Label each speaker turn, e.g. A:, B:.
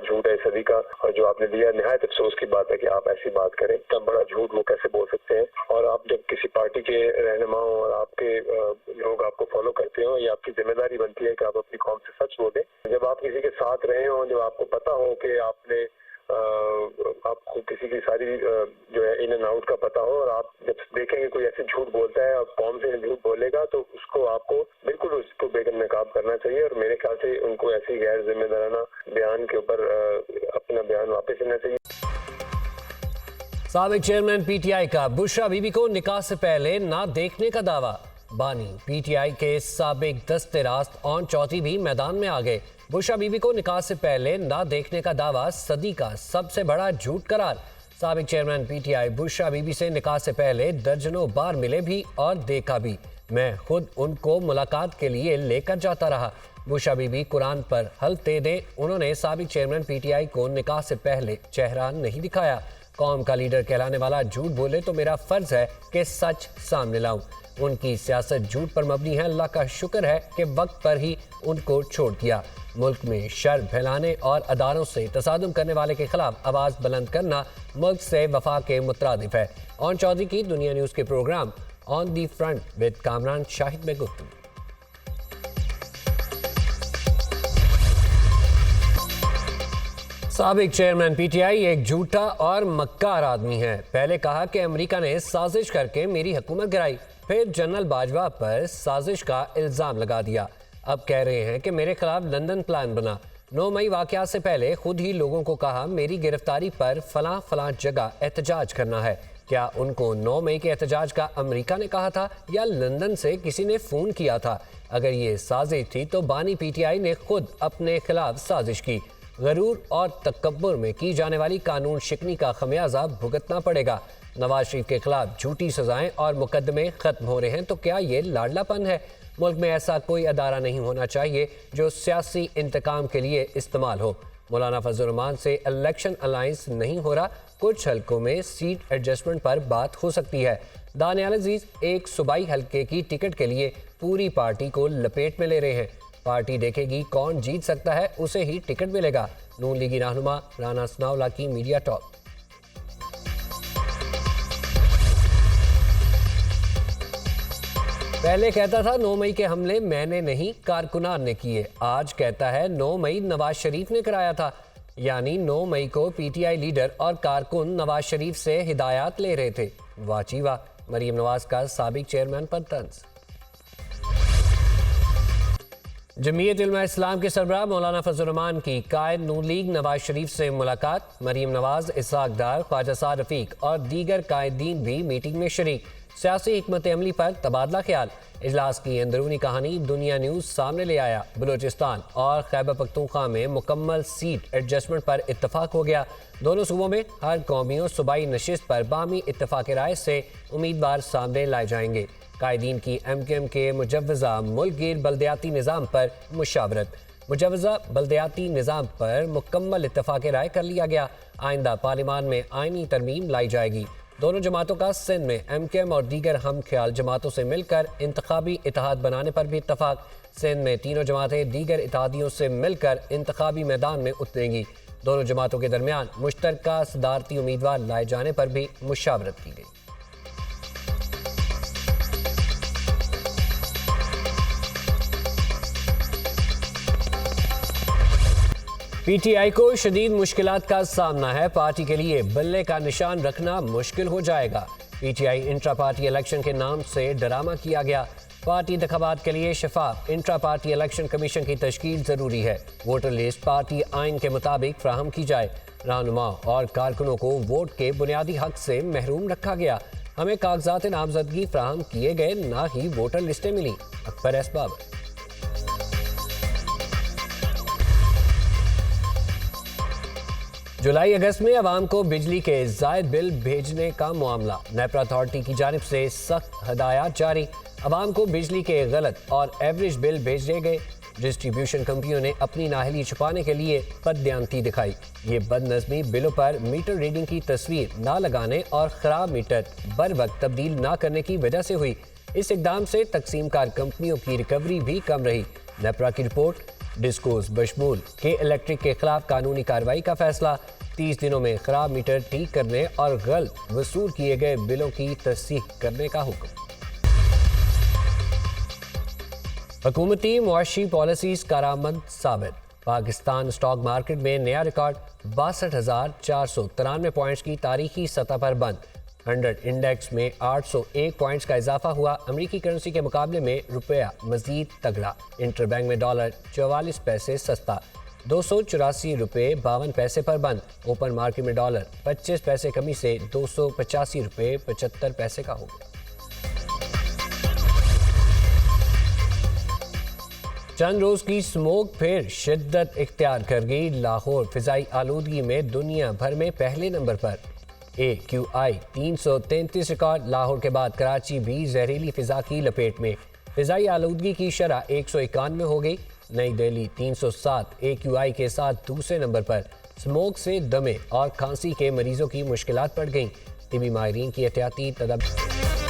A: झूठ है सदी का और जो आपने दिया, निहायत अफसोस की बात है कि आप ऐसी बात करें। इतना बड़ा झूठ वो कैसे बोल सकते हैं? और आप जब किसी पार्टी के रहनुमाओं और आपके लोग आपको फॉलो करते हो, ये आपकी जिम्मेदारी बनती है कि आप अपनी कौम से सच बोलें। जब आप किसी के साथ रहे हो, जब आपको पता हो कि आपने आपको किसी की सारी जो है इन एंड आउट का पता हो, और आप जब देखेंगे कोई ऐसे झूठ बोलता है और कौन से झूठ बोलेगा, तो उसको आपको बिल्कुल उसको बेनकाब करना चाहिए। और मेरे ख्याल से उनको ऐसी गैर जिम्मेदाराना बयान के ऊपर अपना बयान वापस लेना चाहिए।
B: साबिक चेयरमैन पीटीआई का बुशरा बीबी को निकाह से पहले ना देखने का दावा। बानी पीटीआई के साबिक दस्ते रास्त ऑन चौधरी भी मैदान में आ गए। बुशरा बीबी को निकाह से पहले ना देखने का दावा सदी का सबसे बड़ा झूठ करार। साबिक चेयरमैन पीटीआई बुशरा बीबी से निकाह से पहले दर्जनों बार मिले भी और देखा भी। मैं खुद उनको मुलाकात के लिए लेकर जाता रहा। बुशरा बीबी कुरान पर हल्फ दे दे, उन्होंने साबिक चेयरमैन पीटीआई को निकाह से पहले चेहरा नहीं दिखाया। कौम का लीडर कहलाने वाला झूठ बोले तो मेरा फर्ज है कि सच सामने लाऊं। उनकी सियासत झूठ पर मबनी है। अल्लाह का शुक्र है कि वक्त पर ही उनको छोड़ दिया। मुल्क में शर फैलाने और अदारों से तसादुम करने वाले के खिलाफ आवाज बुलंद करना मुल्क से वफा के मुतरादिफ है। ऑन चौधरी की दुनिया न्यूज के program on the front with Kamran Shahid में गुफ्तगू। साबिक चेयरमैन पीटीआई एक झूठा और मक्कार आदमी है। पहले कहा कि अमेरिका ने साजिश करके मेरी हुकूमत गिराई, फिर जनरल बाजवा पर साजिश का इल्जाम लगा दिया। अब कह रहे हैं कि मेरे खिलाफ लंदन प्लान बना। 9 मई वाकया से पहले खुद ही लोगों को कहा मेरी गिरफ्तारी पर फलां जगह एहतजाज करना है। क्या उनको 9 मई के एहतजाज का अमेरिका ने कहा था या लंदन से किसी ने फोन किया था? अगर ये साजिश थी तो बानी पीटीआई ने खुद अपने खिलाफ साजिश की। गरूर और तकब्बुर में की जाने वाली कानून शिकनी का खमियाजा भुगतना पड़ेगा। नवाज शरीफ के खिलाफ झूठी सजाएं और मुकदमे खत्म हो रहे हैं तो क्या ये लाडलापन है? मुल्क में ऐसा कोई अदारा नहीं होना चाहिए जो सियासी इंतकाम के लिए इस्तेमाल हो। मौलाना फजल रहमान से इलेक्शन अलायंस नहीं हो रहा, कुछ हलकों में सीट एडजस्टमेंट पर बात हो सकती है। दानियाल अजीज एक सूबाई हलके की टिकट के लिए पूरी पार्टी को लपेट में ले रहे हैं। पार्टी देखेगी कौन जीत सकता है, उसे ही टिकट मिलेगा। नून लीगी रहनुमा राना सनाउल्लाह की मीडिया टॉक। पहले कहता था 9 मई के हमले मैंने नहीं कारकुनान ने किए, आज कहता है 9 मई नवाज शरीफ ने कराया था। यानी 9 मई को पीटीआई लीडर और कारकुन नवाज शरीफ से हिदायत ले रहे थे। वाह जी वाह। मरीम नवाज का साबिक चेयरमैन पर तंज। जमीयत उलमा इस्लाम के सरबराह मौलाना फजल रहमान की कायद नून लीग नवाज शरीफ से मुलाकात। मरीम नवाज, इसहाक डार, ख्वाजा साद रफीक और दीगर कायदीन भी मीटिंग में शरीक। सियासी हिकमत अमली पर तबादला ख्याल। इजलास की अंदरूनी कहानी दुनिया न्यूज सामने ले आया। बलूचिस्तान और खैबर पख्तूनख्वा में मुकम्मल सीट एडजस्टमेंट पर इत्तफाक हो गया। दोनों सूबों में हर कौमियों सूबाई नशिस्त पर बामी इत्तफाक राय से उम्मीदवार सामने लाए जाएंगे। कायदीन की एमकेएम के मुजव्वजा मुल्कगीर बल्दियाती निज़ाम पर मुशावरत। मुजव्वजा बल्दियाती निज़ाम पर मुकम्मल इत्तफाक राय कर लिया गया। आइंदा पार्लियामान में आइनी तरमीम लाई जाएगी। दोनों जमातों का सिंध में एमकेएम और दीगर हम ख्याल जमातों से मिलकर इंतखाबी इत्तेहाद बनाने पर भी इत्तफाक। सिंध में तीनों जमातें दीगर इत्तेहादियों से मिलकर इंतखाबी मैदान में उतरेंगी। दोनों जमातों के दरमियान मुश्तरका सदारती उम्मीदवार लाए जाने पर भी मुशावरत की गई। पीटीआई को शदीद मुश्किलात का सामना है। पार्टी के लिए बल्ले का निशान रखना मुश्किल हो जाएगा। पीटीआई इंट्रा पार्टी इलेक्शन के नाम से ड्रामा किया गया। पार्टी इंतखाबात के लिए शफाफ इंट्रा पार्टी इलेक्शन कमीशन की तश्कील जरूरी है। वोटर लिस्ट पार्टी आइन के मुताबिक फ्राहम की जाए। रहनुमा और कारकुनों को वोट के बुनियादी हक से महरूम रखा गया। हमें कागजात नामजदगी फ्राहम किए गए, ना ही वोटर लिस्टें मिली। अकबर एस बाबर। जुलाई अगस्त में अवाम को बिजली के जायद बिल भेजने का मामला। नेपरा अथॉरिटी की जानिब से सख्त हदायत जारी। अवाम को बिजली के गलत और एवरेज बिल भेजे गए। डिस्ट्रीब्यूशन कंपनियों ने अपनी नाहली छुपाने के लिए बददियानती दिखाई। ये बदनज़मी बिलों पर मीटर रीडिंग की तस्वीर ना लगाने और ख़राब मीटर बर वक्त तब्दील ना करने की वजह से हुई। इस इकदाम से तकसीमकार कंपनियों की रिकवरी भी कम रही। नेपरा की रिपोर्ट। डिस्कोस बशमूल के इलेक्ट्रिक के खिलाफ कानूनी कार्रवाई का फैसला। 30 दिनों में खराब मीटर ठीक करने और गलत वसूल किए गए बिलों की तस्दीक करने का हुक्म। हुकूमती मुआशी पॉलिसीज कारआमद साबित। पाकिस्तान स्टॉक मार्केट में नया रिकॉर्ड 62,493 पॉइंट्स की तारीखी सतह पर बंद। 100 इंडेक्स में 801 पॉइंट्स का इजाफा हुआ। अमेरिकी करेंसी के मुकाबले में रुपया मजीद तगड़ा। इंटरबैंक में डॉलर 44 पैसे सस्ता, 284 रुपये 52 पैसे पर बंद। ओपन मार्केट में डॉलर 25 पैसे कमी से 285 रुपये 75 पैसे का हो गया। चंद रोज की स्मोक फिर शिद्दत इख्तियार कर गई। लाहौर फिजाई आलूदगी में दुनिया भर में पहले नंबर पर। AQI 333 record. लाहौर के बाद कराची भी जहरीली फिजा की लपेट में। फिजाई आलूदगी की शरह 191 हो गई। नई दिल्ली 307 AQI के साथ दूसरे नंबर पर। स्मोक से दमे और खांसी के मरीजों की मुश्किलात बढ़ गईं। तिबी माहिरीन की एहतियाती तदबीर।